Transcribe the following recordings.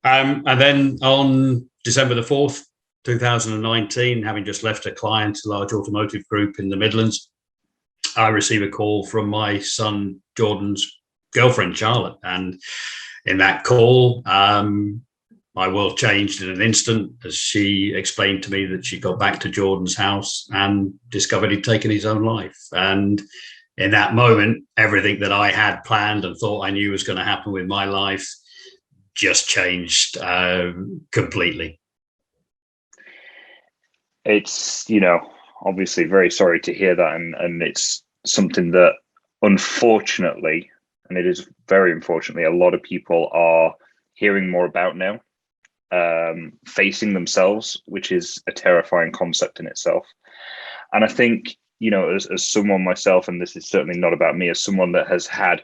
And then on December the 4th, 2019, having just left a client, a large automotive group in the Midlands, I received a call from my son Jordan's girlfriend, Charlotte. And in that call, my world changed in an instant as she explained to me that she got back to Jordan's house and discovered he'd taken his own life. And in that moment, everything that I had planned and thought I knew was going to happen with my life just changed completely. It's, obviously very sorry to hear that. And it's something that unfortunately, and it is very unfortunately, a lot of people are hearing more about now, facing themselves, which is a terrifying concept in itself. And I think, as someone myself, and this is certainly not about me, as someone that has had,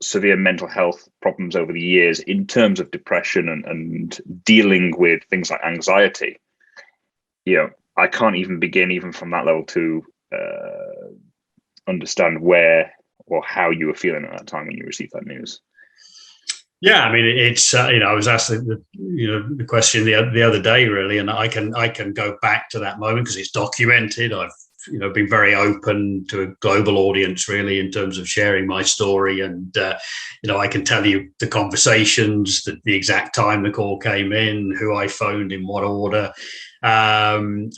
severe mental health problems over the years in terms of depression and dealing with things like anxiety, I can't even begin even from that level to understand where or how you were feeling at that time when you received that news. Yeah, I mean, it's I was asked the question the other day, really, and I can go back to that moment because it's documented. I've been very open to a global audience, really, in terms of sharing my story, and I can tell you the conversations, the exact time the call came in, who I phoned in what order, and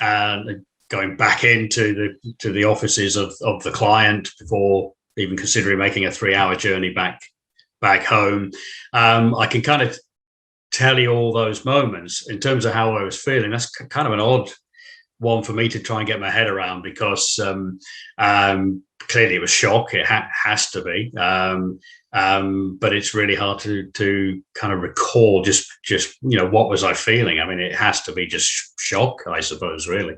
going back into the offices of the client before even considering making a 3-hour journey back home. I can kind of tell you all those moments in terms of how I was feeling. That's kind of an odd one for me to try and get my head around because clearly it was shock. It has to be. But it's really hard to kind of recall just what was I feeling. I mean, it has to be just shock, I suppose, really.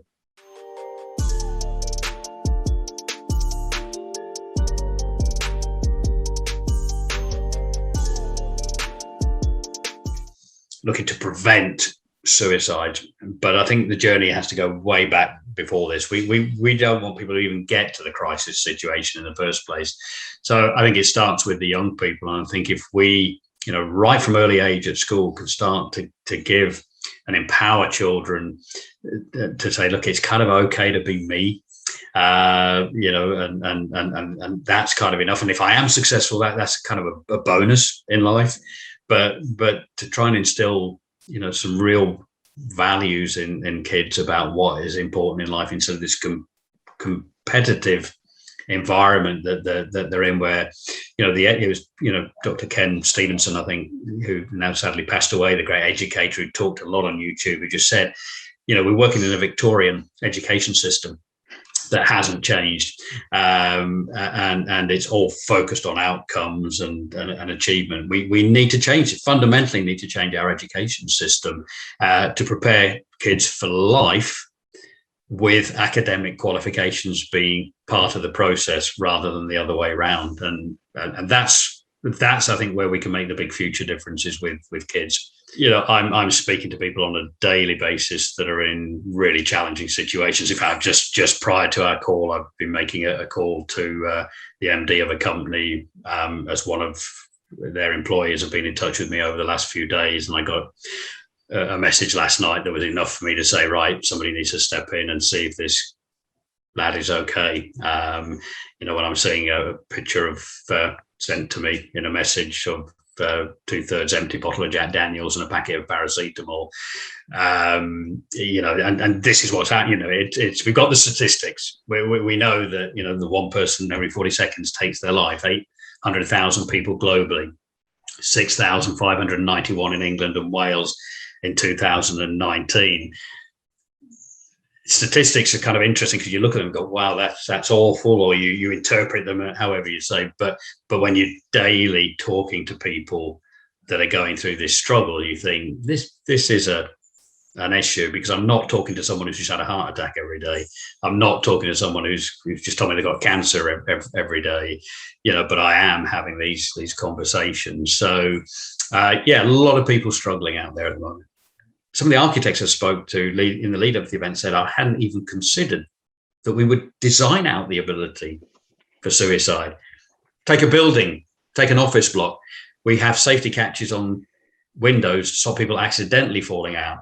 Looking to prevent suicide, but I think the journey has to go way back before this. We don't want people to even get to the crisis situation in the first place. So I think it starts with the young people, and I think if we, right from early age at school, can start to give and empower children to say, look, it's kind of okay to be me. And that's kind of enough. And if I am successful, that's kind of a bonus in life. But to try and instill, some real values in kids about what is important in life instead of this competitive environment that they're in, where it was Dr. Ken Stevenson, I think, who now sadly passed away, the great educator who talked a lot on YouTube, who just said, we're working in a Victorian education system that hasn't changed, and it's all focused on outcomes and achievement. We need to change it. Fundamentally need to change our education system to prepare kids for life, with academic qualifications being part of the process rather than the other way around. And that's I think where we can make the big future differences with kids. I'm speaking to people on a daily basis that are in really challenging situations. In fact, just prior to our call, I've been making a call to the MD of a company, as one of their employees have been in touch with me over the last few days. And I got a message last night that was enough for me to say, right, somebody needs to step in and see if this lad is okay. When I'm seeing a picture of sent to me in a message of 2/3 empty bottle of Jack Daniels and a packet of paracetamol, and this is what's happening. It's we've got the statistics. We know that the one person every 40 seconds takes their life. 800,000 people globally, 6,591 in England and Wales in 2019. Statistics are kind of interesting because you look at them and go, wow, that's awful, or you interpret them however you say. But when you're daily talking to people that are going through this struggle, you think this is an issue, because I'm not talking to someone who's just had a heart attack every day. I'm not talking to someone who's just told me they've got cancer every day, but I am having these conversations. So a lot of people struggling out there at the moment. Some of the architects I spoke to in the lead up to the event said I hadn't even considered that we would design out the ability for suicide. Take a building, take an office block. We have safety catches on windows to stop people accidentally falling out.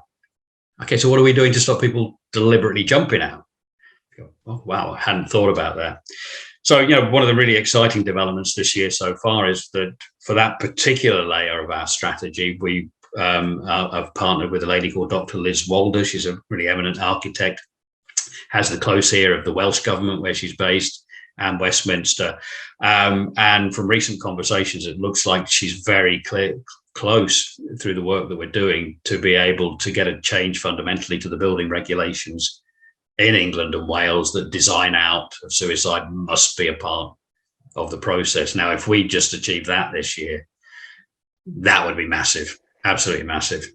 Okay, so what are we doing to stop people deliberately jumping out? Oh, wow, I hadn't thought about that. So, one of the really exciting developments this year so far is that for that particular layer of our strategy, we have partnered with a lady called Dr. Liz Walder. She's a really eminent architect, has the close ear of the Welsh government where she's based and Westminster. And from recent conversations, it looks like she's very close through the work that we're doing to be able to get a change fundamentally to the building regulations in England and Wales that design out of suicide must be a part of the process. Now, if we just achieve that this year, that would be massive, absolutely massive.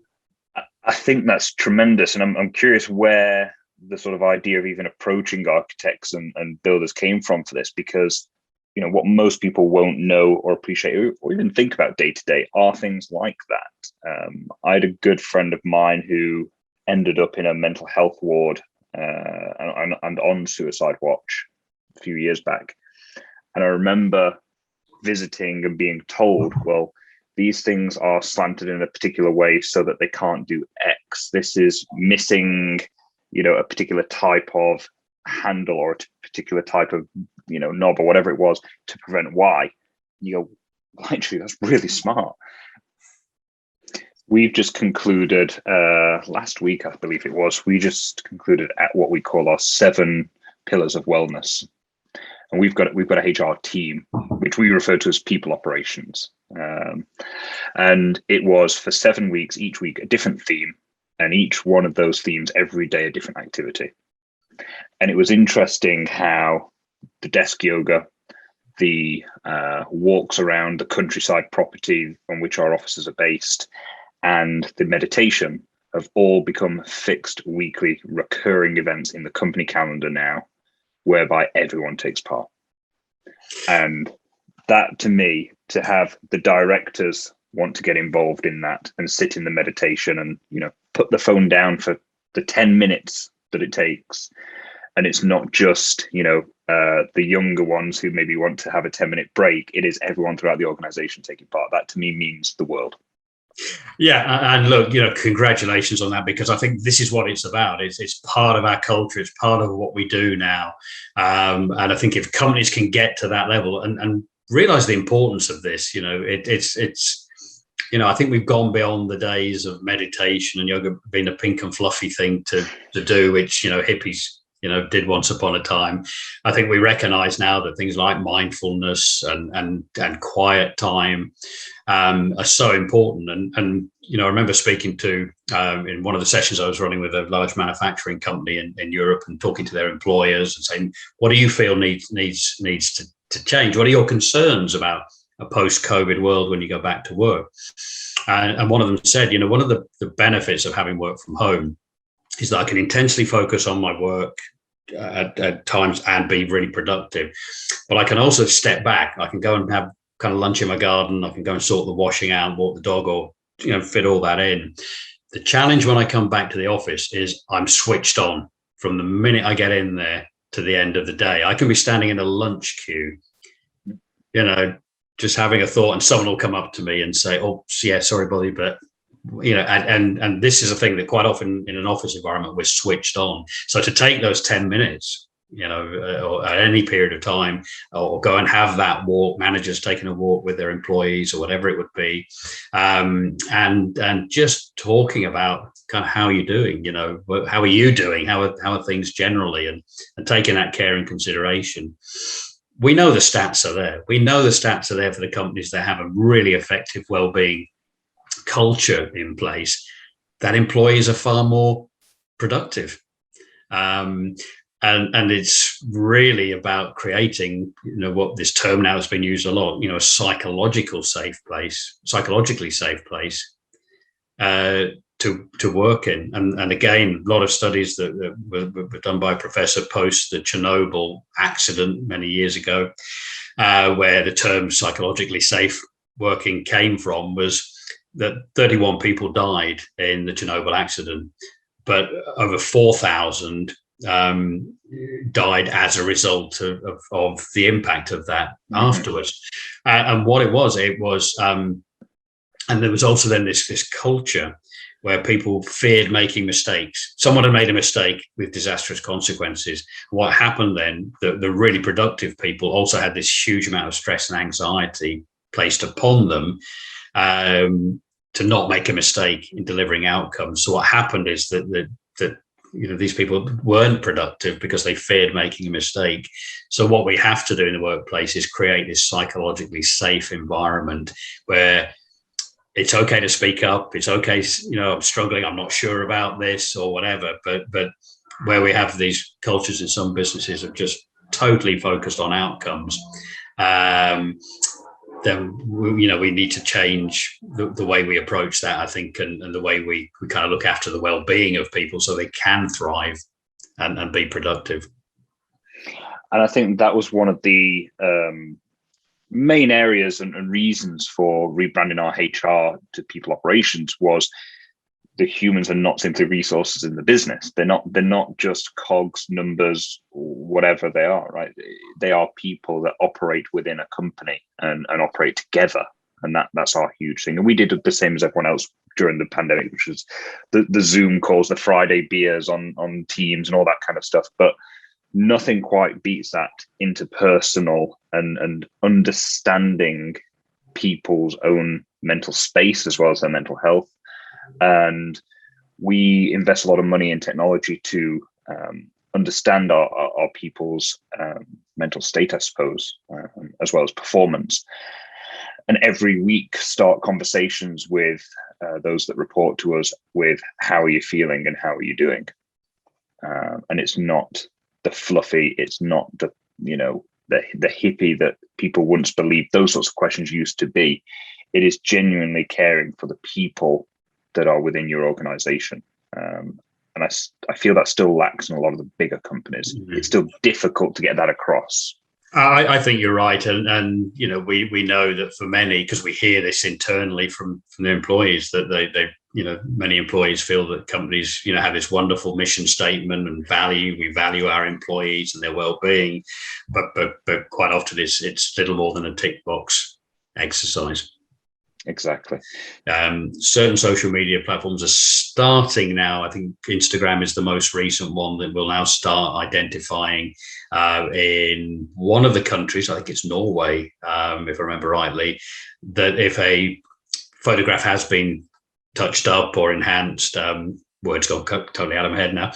I think that's tremendous. And I'm curious where the sort of idea of even approaching architects and builders came from for this, because, what most people won't know or appreciate or even think about day to day are things like that. I had a good friend of mine who ended up in a mental health ward and on suicide watch a few years back. And I remember visiting and being told, well, these things are slanted in a particular way so that they can't do X. This is missing, a particular type of handle or a particular type of, knob or whatever it was to prevent Y. You go, actually, that's really smart. We've just concluded last week, I believe it was, we just concluded at what we call our 7 pillars of wellness. And we've got a HR team, which we refer to as people operations. And it was for 7 weeks, each week a different theme, and each one of those themes every day a different activity. And it was interesting how the desk yoga, the walks around the countryside property on which our offices are based, and the meditation have all become fixed weekly recurring events in the company calendar now, whereby everyone takes part. And that, to me, to have the directors want to get involved in that and sit in the meditation and, put the phone down for the 10 minutes that it takes. And it's not just, the younger ones who maybe want to have a 10-minute break. It is everyone throughout the organization taking part. That, to me, means the world. Yeah, and look, congratulations on that, because I think this is what it's about. It's part of our culture. It's part of what we do now. And I think if companies can get to that level and realize the importance of this, it's I think we've gone beyond the days of meditation and yoga being a pink and fluffy thing to do, which, hippies, did once upon a time. I think we recognize now that things like mindfulness and quiet time are so important. And I remember speaking to in one of the sessions I was running with a large manufacturing company in Europe and talking to their employers and saying, what do you feel needs to change? What are your concerns about a post-COVID world when you go back to work? And one of them said, one of the benefits of having work from home is that I can intensely focus on my work at times and be really productive. But I can also step back. I can go and have kind of lunch in my garden. I can go and sort the washing out, walk the dog, or fit all that in. The challenge when I come back to the office is I'm switched on from the minute I get in there to the end of the day. I can be standing in a lunch queue, just having a thought, and someone will come up to me and say, "Oh, yeah, sorry, buddy, but." And this is a thing that quite often in an office environment we're switched on. So to take those 10 minutes, or at any period of time, or go and have that walk, managers taking a walk with their employees or whatever it would be, and just talking about kind of how you're doing, how are you doing, how are things generally, and taking that care and consideration. We know the stats are there. We know the stats are there for the companies that have a really effective well-being culture in place, that employees are far more productive. And it's really about creating, what this term now has been used a lot, a psychologically safe place to work in. And again, a lot of studies that were done by a professor post the Chernobyl accident many years ago, where the term psychologically safe working came from, was that 31 people died in the Chernobyl accident, but over 4,000 died as a result of the impact of that afterwards. And what it was And there was also then this culture where people feared making mistakes. Someone had made a mistake with disastrous consequences. What happened then, the really productive people also had this huge amount of stress and anxiety placed upon them to not make a mistake in delivering outcomes. So what happened is that these people weren't productive because they feared making a mistake. So what we have to do in the workplace is create this psychologically safe environment where it's okay to speak up. It's okay, I'm struggling, I'm not sure about this or whatever. But where we have these cultures in some businesses are just totally focused on outcomes, then we need to change the way we approach that, I think, and the way we kind of look after the well-being of people so they can thrive and be productive. And I think that was one of the main areas and reasons for rebranding our HR to people operations was the humans are not simply resources in the business. They're not just cogs, numbers, whatever they are, right? They are people that operate within a company and operate together. And that's our huge thing. And we did the same as everyone else during the pandemic, which was the Zoom calls, the Friday beers on Teams and all that kind of stuff. But nothing quite beats that interpersonal and understanding people's own mental space as well as their mental health. And we invest a lot of money in technology to understand our people's mental state, I suppose, as well as performance. And every week start conversations with those that report to us with how are you feeling and how are you doing? And it's not the fluffy, it's not the hippie that people once believed those sorts of questions used to be. It is genuinely caring for the people that are within your organization. And I feel that still lacks in a lot of the bigger companies. Mm-hmm. It's still difficult to get that across. I think you're right. And we know that for many, because we hear this internally from the employees, that they many employees feel that companies, have this wonderful mission statement and value. We value our employees and their well-being, but quite often it's little more than a tick box exercise. Exactly. Certain social media platforms are starting now. I think Instagram is the most recent one that will now start identifying in one of the countries, I think it's Norway, if I remember rightly, that if a photograph has been touched up or enhanced, words got totally out of my head now,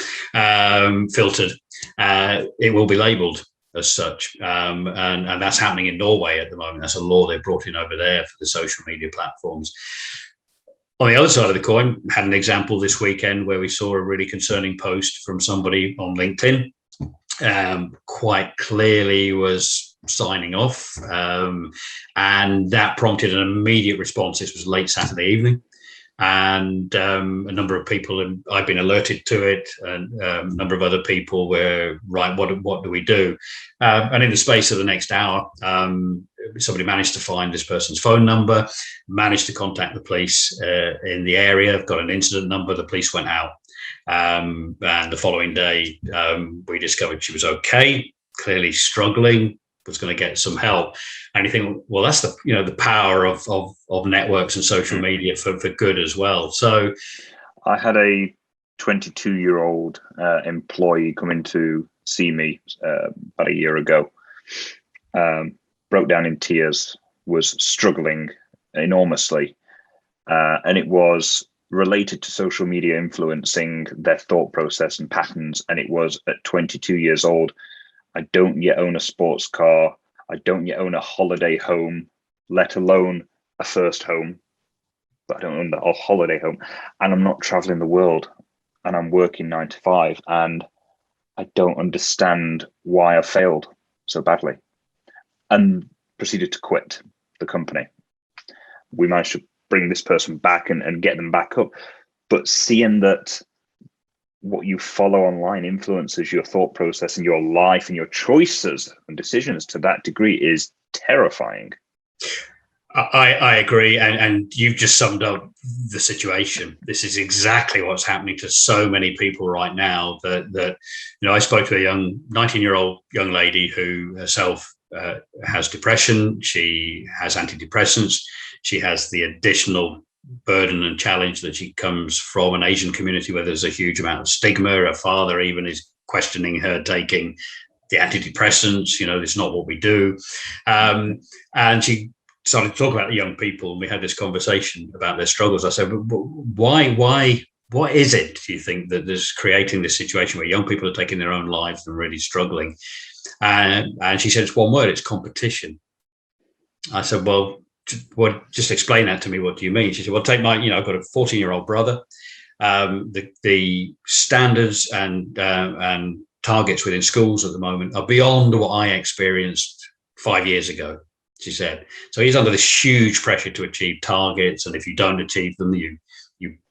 filtered, it will be labelled as such. And that's happening in Norway at the moment. That's a law they brought in over there for the social media platforms. On the other side of the coin, had an example this weekend where we saw a really concerning post from somebody on LinkedIn, quite clearly was signing off. And that prompted an immediate response. This was late Saturday evening. And a number of people, and I've been alerted to it, and a number of other people were, right, what do we do? And in the space of the next hour, somebody managed to find this person's phone number, managed to contact the police in the area, got an incident number, the police went out. And the following day, we discovered she was okay, clearly struggling, was going to get some help. And you think, well, that's the power of networks and social media for good as well. So I had a 22-year-old employee come in to see me about a year ago, broke down in tears, was struggling enormously. And it was related to social media influencing their thought process and patterns. And it was at 22 years old. I don't yet own a sports car. I don't yet own a holiday home, let alone a first home. But I don't own a holiday home. And I'm not traveling the world. And I'm working 9 to 5. And I don't understand why I failed so badly. And proceeded to quit the company. We managed to bring this person back and get them back up. But seeing that what you follow online influences your thought process and your life and your choices and decisions to that degree is terrifying. I agree. And you've just summed up the situation. This is exactly what's happening to so many people right now that I spoke to a 19-year-old young lady who herself has depression. She has antidepressants. She has the additional burden and challenge that she comes from an Asian community where there's a huge amount of stigma. Her father even is questioning her taking the antidepressants. It's not what we do. And she started to talk about the young people, and we had this conversation about their struggles. I said, why, what is it, do you think, that is creating this situation where young people are taking their own lives and really struggling? And she said, it's one word, it's competition. I said, well, just explain that to me. What do you mean? She said, well, take my, I've got a 14-year-old brother. The standards and targets within schools at the moment are beyond what I experienced 5 years ago, she said. So he's under this huge pressure to achieve targets. And if you don't achieve them, you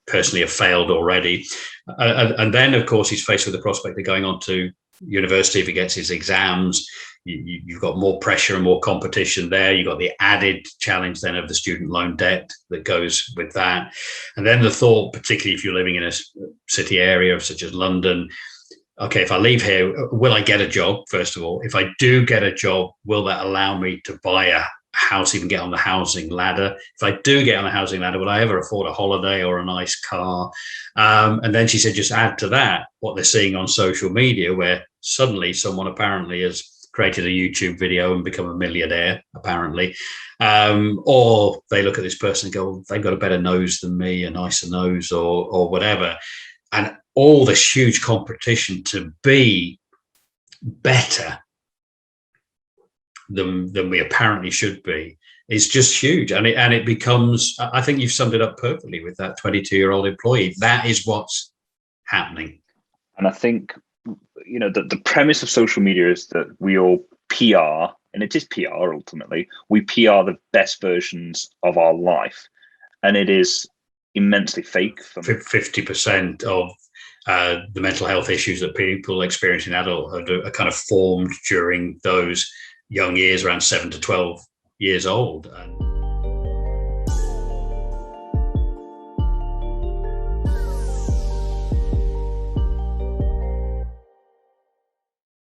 personally have failed already. And then, of course, he's faced with the prospect of going on to university if he gets his exams. You've got more pressure and more competition there. You've got the added challenge then of the student loan debt that goes with that. And then the thought, particularly if you're living in a city area such as London, okay, if I leave here, will I get a job, first of all? If I do get a job, will that allow me to buy a house, even get on the housing ladder? If I do get on the housing ladder, will I ever afford a holiday or a nice car? And then she said, just add to that what they're seeing on social media, where suddenly someone apparently has created a YouTube video and become a millionaire, apparently. Or they look at this person and go, they've got a better nose than me, a nicer nose, or whatever. And all this huge competition to be better than we apparently should be is just huge. And it becomes, I think you've summed it up perfectly with that 22-year-old employee. That is what's happening. And I think, the premise of social media is that we all PR, and it is PR ultimately. We PR the best versions of our life. And it is immensely fake. 50% of the mental health issues that people experience in adulthood are kind of formed during those young years, around 7 to 12 years old. And